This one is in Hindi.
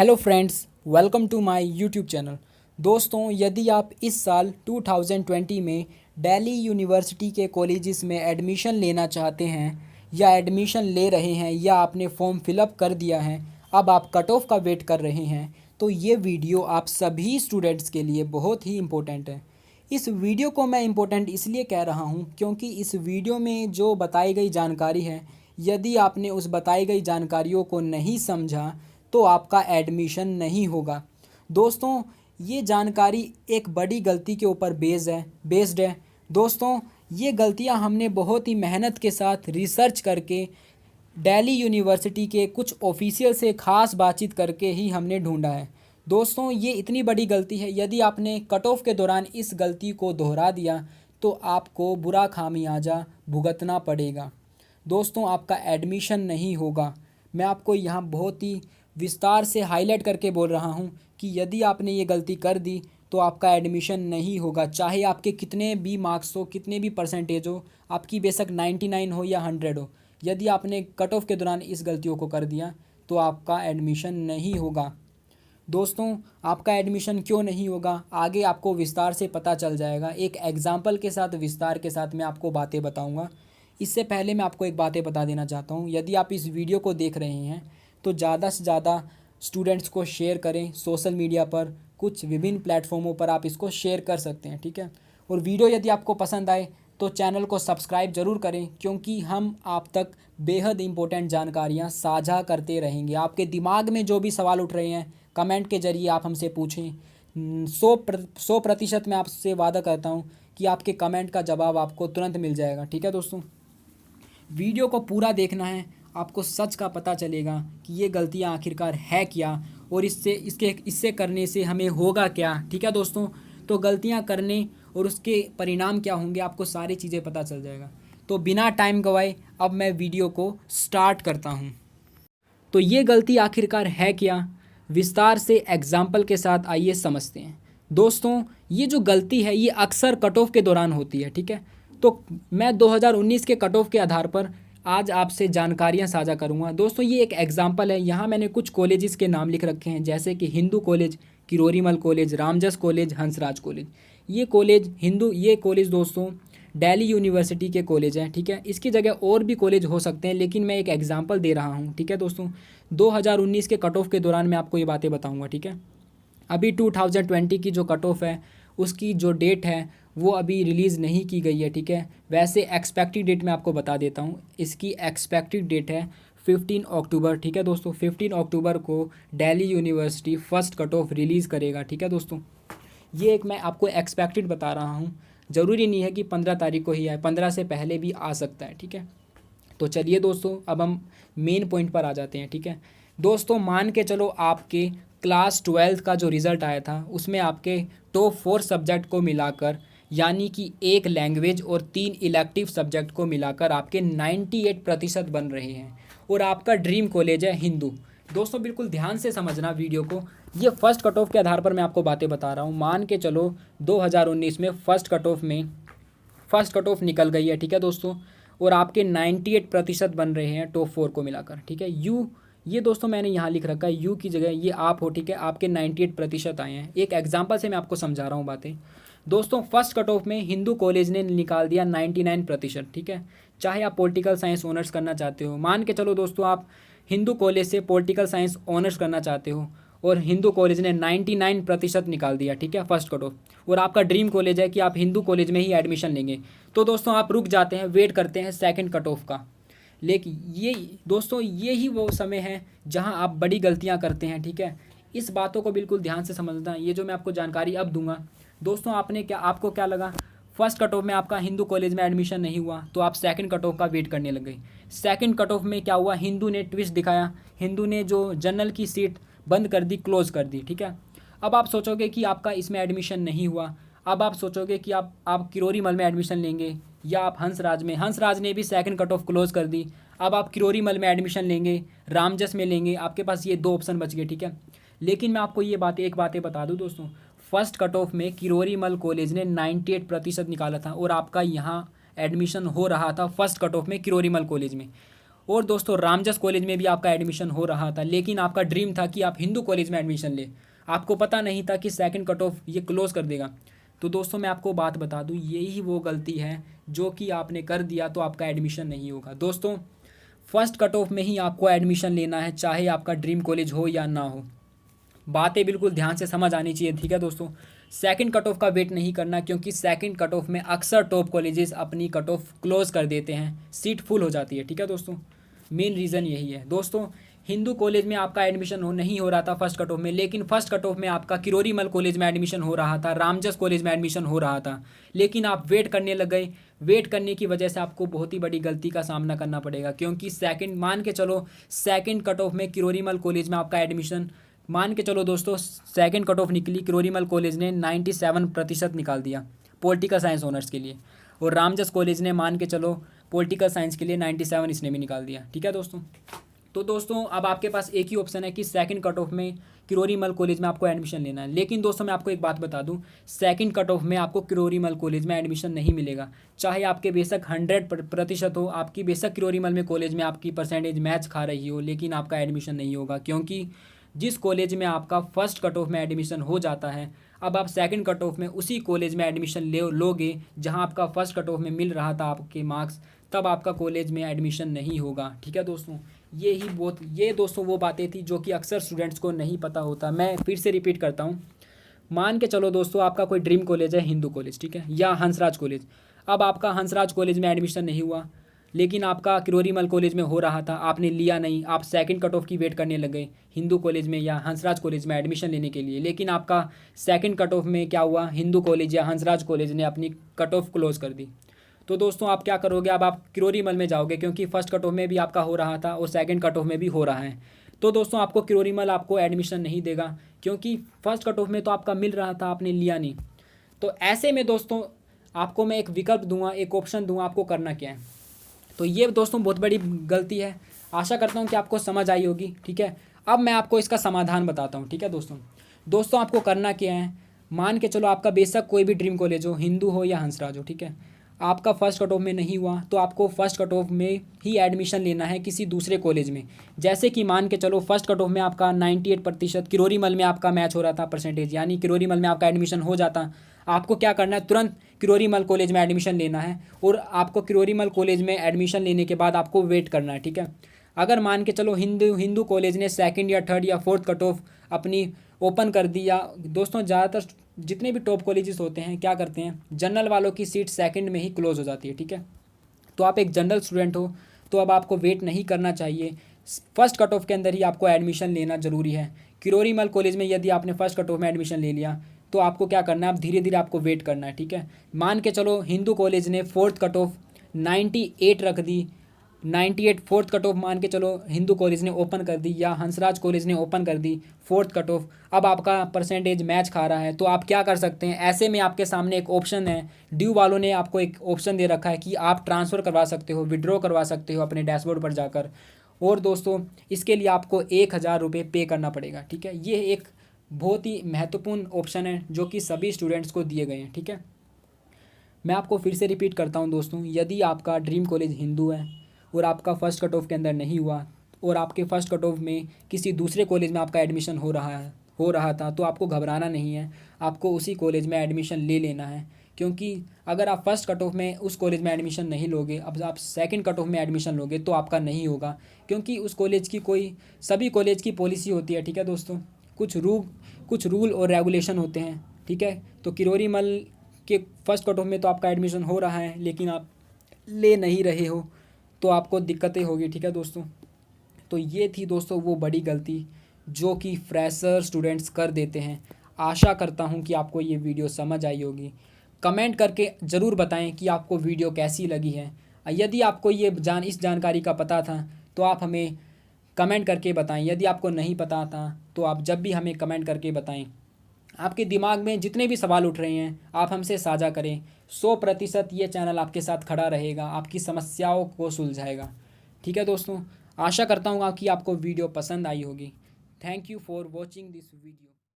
Hello friends, welcome to my YouTube channel. दोस्तों, यदि आप इस साल 2020 में दिल्ली यूनिवर्सिटी के कॉलेजेस में एडमिशन लेना चाहते हैं या एडमिशन ले रहे हैं या आपने फॉर्म फिलअप कर दिया है, अब आप कट ऑफ का वेट कर रहे हैं, तो ये वीडियो आप सभी स्टूडेंट्स के लिए बहुत ही इम्पोर्टेंट है। इस वीडियो को मैं इम्पोर्टेंट इसलिए कह रहा हूँ क्योंकि इस वीडियो में जो बताई गई जानकारी है, यदि आपने उस बताई गई जानकारियों को नहीं समझा तो आपका एडमिशन नहीं होगा। दोस्तों, ये जानकारी एक बड़ी गलती के ऊपर बेस्ड है। दोस्तों, ये गलतियां हमने बहुत ही मेहनत के साथ रिसर्च करके दिल्ली यूनिवर्सिटी के कुछ ऑफिशियल से ख़ास बातचीत करके ही हमने ढूंढा है। दोस्तों, ये इतनी बड़ी गलती है, यदि आपने कट ऑफ के दौरान इस गलती को दोहरा दिया तो आपको बुरा खामियाजा भुगतना पड़ेगा। दोस्तों, आपका एडमिशन नहीं होगा। मैं आपको यहाँ बहुत ही विस्तार से हाईलाइट करके बोल रहा हूँ कि यदि आपने ये गलती कर दी तो आपका एडमिशन नहीं होगा, चाहे आपके कितने भी मार्क्स हो, कितने भी परसेंटेज हो, आपकी बेशक 99 हो या 100 हो। यदि आपने कट ऑफ के दौरान इस गलतियों को कर दिया तो आपका एडमिशन नहीं होगा। दोस्तों, आपका एडमिशन क्यों नहीं होगा, आगे आपको विस्तार से पता चल जाएगा। एक एग्जाम्पल के साथ, विस्तार के साथ मैं आपको बातें बताऊंगा। इससे पहले मैं आपको एक बातें बता देना चाहता हूँ, यदि आप इस वीडियो को देख रहे हैं तो ज़्यादा से ज़्यादा स्टूडेंट्स को शेयर करें। सोशल मीडिया पर, कुछ विभिन्न प्लेटफॉर्मों पर आप इसको शेयर कर सकते हैं, ठीक है। और वीडियो यदि आपको पसंद आए तो चैनल को सब्सक्राइब ज़रूर करें, क्योंकि हम आप तक बेहद इम्पोर्टेंट जानकारियाँ साझा करते रहेंगे। आपके दिमाग में जो भी सवाल उठ रहे हैं, कमेंट के ज़रिए आप हमसे पूछें। 100% मैं आपसे वादा करता हूँ कि आपके कमेंट का जवाब आपको तुरंत मिल जाएगा, ठीक है। दोस्तों, वीडियो को पूरा देखना है, आपको सच का पता चलेगा कि ये गलतियाँ आखिरकार है क्या और इससे करने से हमें होगा क्या, ठीक है। दोस्तों, तो गलतियाँ करने और उसके परिणाम क्या होंगे, आपको सारी चीज़ें पता चल जाएगा। तो बिना टाइम गवाए अब मैं वीडियो को स्टार्ट करता हूँ। तो ये गलती आखिरकार है क्या, विस्तार से एग्जाम्पल के साथ आइए समझते हैं। दोस्तों, ये जो गलती है ये अक्सर कट ऑफ के दौरान होती है, ठीक है। तो मैं 2019 के कट ऑफ के आधार पर आज आपसे जानकारियां साझा करूंगा। दोस्तों, ये एक एग्जाम्पल है। यहाँ मैंने कुछ कॉलेजेस के नाम लिख रखे हैं, जैसे कि Hindu college, Kirori Mal college, Ramjas college, Hansraj college. ये कॉलेज दोस्तों दिल्ली यूनिवर्सिटी के कॉलेज हैं, ठीक है। इसकी जगह और भी कॉलेज हो सकते हैं, लेकिन मैं एक एग्जांपल दे रहा हूं, ठीक है। दोस्तों, 2019 के कट ऑफ के दौरान मैं आपको ये बातें बताऊंगा, ठीक है। अभी 2020 की जो कट ऑफ है उसकी जो डेट है वो अभी रिलीज़ नहीं की गई है, ठीक है। वैसे एक्सपेक्टेड डेट मैं आपको बता देता हूँ। इसकी एक्सपेक्टेड डेट है 15 अक्टूबर, ठीक है। दोस्तों, 15 अक्टूबर को Delhi university first cut off release करेगा, ठीक है। दोस्तों, ये एक मैं आपको एक्सपेक्टेड बता रहा हूँ, ज़रूरी नहीं है कि 15 तारीख को ही आए, 15 से पहले भी आ सकता है, ठीक है। तो चलिए दोस्तों, अब हम मेन पॉइंट पर आ जाते हैं, ठीक है। दोस्तों, मान के चलो आपके क्लास 12 का जो रिज़ल्ट आया था उसमें आपके टॉप 4 सब्जेक्ट को मिलाकर, यानी कि एक लैंग्वेज और 3 इलेक्टिव सब्जेक्ट को मिलाकर आपके 98% बन रहे हैं और आपका ड्रीम कॉलेज है हिंदू। दोस्तों, बिल्कुल ध्यान से समझना वीडियो को। ये फर्स्ट कट ऑफ के आधार पर मैं आपको बातें बता रहा हूँ। मान के चलो 2019 में फर्स्ट कट ऑफ निकल गई है, ठीक है दोस्तों, और आपके 98% बन रहे हैं टॉप 4 को मिलाकर, ठीक है। ये दोस्तों मैंने यहाँ लिख रखा है, यू की जगह ये आप हो, ठीक है। आपके 98% आए हैं। एक एग्जाम्पल से मैं आपको समझा रहा हूँ बातें। दोस्तों, फर्स्ट कट ऑफ में हिंदू कॉलेज ने निकाल दिया 99%, ठीक है। चाहे आप पॉलिटिकल साइंस ऑनर्स करना चाहते हो, मान के चलो दोस्तों आप हिंदू कॉलेज से पॉलिटिकल साइंस ऑनर्स करना चाहते हो और हिंदू कॉलेज ने 99% निकाल दिया, ठीक है, फर्स्ट कट ऑफ, और आपका ड्रीम कॉलेज है कि आप हिंदू कॉलेज में ही एडमिशन लेंगे, तो दोस्तों आप रुक जाते हैं, वेट करते हैं सेकंड कट ऑफ का। लेकिन ये ही वो समय है जहां आप बड़ी गलतियां करते हैं, ठीक है। इस बातों को बिल्कुल ध्यान से समझना। ये जो मैं आपको जानकारी अब दूंगा दोस्तों, आपको क्या लगा, फर्स्ट कट ऑफ में आपका हिंदू कॉलेज में एडमिशन नहीं हुआ तो आप सेकंड कट ऑफ का वेट करने लग गए। सेकंड कट ऑफ में क्या हुआ, हिंदू ने ट्विस्ट दिखाया, हिंदू ने जो जनरल की सीट बंद कर दी, क्लोज कर दी, ठीक है। अब आप सोचोगे कि आपका इसमें एडमिशन नहीं हुआ, अब आप सोचोगे कि आप किरोरी मल में एडमिशन लेंगे या आप हंसराज ने भी सेकंड कट ऑफ क्लोज कर दी। अब आप किरोरी मल में एडमिशन लेंगे, रामजस में लेंगे, आपके पास ये 2 ऑप्शन बच गए, ठीक है। लेकिन मैं आपको एक बातें बता दूं दोस्तों, फर्स्ट कट ऑफ में किरोरी मल कॉलेज ने 98% निकाला था और आपका यहाँ एडमिशन हो रहा था फर्स्ट कट ऑफ में किरोरी मल कॉलेज में, और दोस्तों रामजस कॉलेज में भी आपका एडमिशन हो रहा था, लेकिन आपका ड्रीम था कि आप हिंदू कॉलेज में एडमिशन ले, आपको पता नहीं था कि सेकंड कट ऑफ ये क्लोज़ कर देगा। तो दोस्तों मैं आपको बात बता दूं, यही वो गलती है जो कि आपने कर दिया तो आपका एडमिशन नहीं होगा। दोस्तों फर्स्ट कट ऑफ में ही आपको एडमिशन लेना है, चाहे आपका ड्रीम कॉलेज हो या ना हो। बातें बिल्कुल ध्यान से समझ आनी चाहिए, ठीक है दोस्तों। सेकंड कट ऑफ का वेट नहीं करना, क्योंकि सेकंड कट ऑफ में अक्सर टॉप कॉलेजेस अपनी कट ऑफ क्लोज़ कर देते हैं, सीट फुल हो जाती है, ठीक है दोस्तों। मेन रीज़न यही है दोस्तों। हिंदू कॉलेज में आपका एडमिशन नहीं हो रहा था फर्स्ट कट ऑफ में, लेकिन फर्स्ट कट ऑफ में आपका किरोरीमल कॉलेज में एडमिशन हो रहा था, रामजस कॉलेज में एडमिशन हो रहा था, लेकिन आप वेट करने लग गए। वेट करने की वजह से आपको बहुत ही बड़ी गलती का सामना करना पड़ेगा, क्योंकि सेकंड मान के चलो सेकंड कट ऑफ में किरोरीमल कॉलेज में आपका एडमिशन, मान के चलो दोस्तों सेकंड कट ऑफ निकली, किरोरीमल कॉलेज ने 97% निकाल दिया पॉलिटिकल साइंस ऑनर्स के लिए, और रामजस कॉलेज ने मान के चलो पॉलिटिकल साइंस के लिए 97 इसने भी निकाल दिया, ठीक है दोस्तों। तो दोस्तों अब आपके पास एक ही ऑप्शन है कि सेकंड कट ऑफ में किरोरीमल कॉलेज में आपको एडमिशन लेना है। लेकिन दोस्तों मैं आपको एक बात बता दूं, सेकंड कट ऑफ में आपको किरोरीमल कॉलेज में एडमिशन नहीं मिलेगा, चाहे आपके बेशक 100% हो, आपकी बेशक किरोरीमल में कॉलेज में आपकी परसेंटेज मैच खा रही हो, लेकिन आपका एडमिशन नहीं होगा, क्योंकि जिस कॉलेज में आपका फर्स्ट कट ऑफ में एडमिशन हो जाता है, अब आप सेकंड कट ऑफ में उसी कॉलेज में एडमिशन लोगे जहां आपका फर्स्ट कट ऑफ में मिल रहा था आपके मार्क्स, तब आपका कॉलेज में एडमिशन नहीं होगा, ठीक है दोस्तों। ये दोस्तों वो बातें थी जो कि अक्सर स्टूडेंट्स को नहीं पता होता। मैं फिर से रिपीट करता हूँ, मान के चलो दोस्तों आपका कोई ड्रीम कॉलेज है हिंदू कॉलेज, ठीक है, या हंसराज कॉलेज। अब आपका हंसराज कॉलेज में एडमिशन नहीं हुआ, लेकिन आपका किरोरीमल कॉलेज में हो रहा था, आपने लिया नहीं, आप सेकंड कट ऑफ की वेट करने लगे हिंदू कॉलेज में या हंसराज कॉलेज में एडमिशन लेने के लिए, लेकिन आपका सेकंड कट ऑफ में क्या हुआ, हिंदू कॉलेज या हंसराज कॉलेज ने अपनी कट ऑफ क्लोज कर दी। तो दोस्तों आप क्या करोगे, अब आप किरोरीमल में जाओगे, क्योंकि फर्स्ट कट ऑफ में भी आपका हो रहा था और सेकंड कट ऑफ में भी हो रहा है। तो दोस्तों आपको किरोरीमल आपको एडमिशन नहीं देगा, क्योंकि फर्स्ट कट ऑफ में तो आपका मिल रहा था, आपने लिया नहीं। तो ऐसे में दोस्तों आपको मैं एक विकल्प दूंगा, एक ऑप्शन दूंगा, आपको करना क्या है। तो ये दोस्तों बहुत बड़ी गलती है, आशा करता हूँ कि आपको समझ आई होगी, ठीक है। अब मैं आपको इसका समाधान बताता हूँ, ठीक है दोस्तों आपको करना क्या है, मान के चलो आपका बेशक कोई भी ड्रीम कॉलेज हो, हिंदू हो या हंसराज हो, ठीक है, आपका फर्स्ट कट ऑफ में नहीं हुआ तो आपको फर्स्ट कट ऑफ में ही एडमिशन लेना है किसी दूसरे कॉलेज में। जैसे कि मान के चलो फर्स्ट कट ऑफ में आपका 98% किरोरीमल में आपका मैच हो रहा था परसेंटेज, यानी किरोरीमल में आपका एडमिशन हो जाता, आपको क्या करना है, तुरंत किरोरीमल कॉलेज में एडमिशन लेना है, और आपको किरोरीमल कॉलेज में एडमिशन लेने के बाद आपको वेट करना है, ठीक है। अगर मान के चलो हिंदू कॉलेज ने सेकंड या थर्ड या फोर्थ कट ऑफ अपनी ओपन कर दी, या दोस्तों ज़्यादातर जितने भी टॉप कॉलेजेस होते हैं क्या करते हैं, जनरल वालों की सीट सेकंड में ही क्लोज हो जाती है, ठीक है। तो आप एक जनरल स्टूडेंट हो तो अब आपको वेट नहीं करना चाहिए, फर्स्ट कट ऑफ के अंदर ही आपको एडमिशन लेना ज़रूरी है। किरोरीमल कॉलेज में यदि आपने फर्स्ट कट ऑफ में एडमिशन ले लिया तो आपको क्या करना है, आप धीरे धीरे आपको वेट करना है, ठीक है। मान के चलो हिंदू कॉलेज ने फोर्थ कट ऑफ 98 रख दी, 98 फोर्थ कट ऑफ मान के चलो हिंदू कॉलेज ने ओपन कर दी, या हंसराज कॉलेज ने ओपन कर दी फोर्थ कट ऑफ, अब आपका परसेंटेज मैच खा रहा है, तो आप क्या कर सकते हैं, ऐसे में आपके सामने एक ऑप्शन है, ड्यू वालों ने आपको एक ऑप्शन दे रखा है कि आप ट्रांसफ़र करवा सकते हो, विड्रॉ करवा सकते हो अपने डैशबोर्ड पर जाकर, और दोस्तों इसके लिए आपको 1000 रुपये पे करना पड़ेगा, ठीक है। ये एक बहुत ही महत्वपूर्ण ऑप्शन है जो कि सभी स्टूडेंट्स को दिए गए हैं, ठीक है। मैं आपको फिर से रिपीट करता हूँ दोस्तों, यदि आपका ड्रीम कॉलेज हिंदू है और आपका फर्स्ट कट ऑफ के अंदर नहीं हुआ, और आपके फर्स्ट कट ऑफ में किसी दूसरे कॉलेज में आपका एडमिशन हो रहा था, तो आपको घबराना नहीं है, आपको उसी कॉलेज में एडमिशन ले लेना है। क्योंकि अगर आप फर्स्ट कट ऑफ में उस कॉलेज में एडमिशन नहीं लोगे, अब आप सेकंड कट ऑफ में एडमिशन लोगे तो आपका नहीं होगा, क्योंकि उस कॉलेज की सभी कॉलेज की पॉलिसी होती है, ठीक है दोस्तों, कुछ रूल और रेगुलेशन होते हैं, ठीक है। तो किरोरीमल के फर्स्ट कट ऑफ में तो आपका एडमिशन हो रहा है, लेकिन आप ले नहीं रहे हो, तो आपको दिक्कतें होगी, ठीक है दोस्तों। तो ये थी दोस्तों वो बड़ी गलती जो कि फ्रेशर स्टूडेंट्स कर देते हैं। आशा करता हूँ कि आपको ये वीडियो समझ आई होगी। कमेंट करके ज़रूर बताएं कि आपको वीडियो कैसी लगी है। यदि आपको इस जानकारी का पता था तो आप हमें कमेंट करके बताएं, यदि आपको नहीं पता था तो आप जब भी हमें कमेंट करके बताएं। आपके दिमाग में जितने भी सवाल उठ रहे हैं आप हमसे साझा करें, 100% ये चैनल आपके साथ खड़ा रहेगा, आपकी समस्याओं को सुलझाएगा, ठीक है दोस्तों। आशा करता हूँ कि आपको वीडियो पसंद आई होगी। Thank you for watching this video.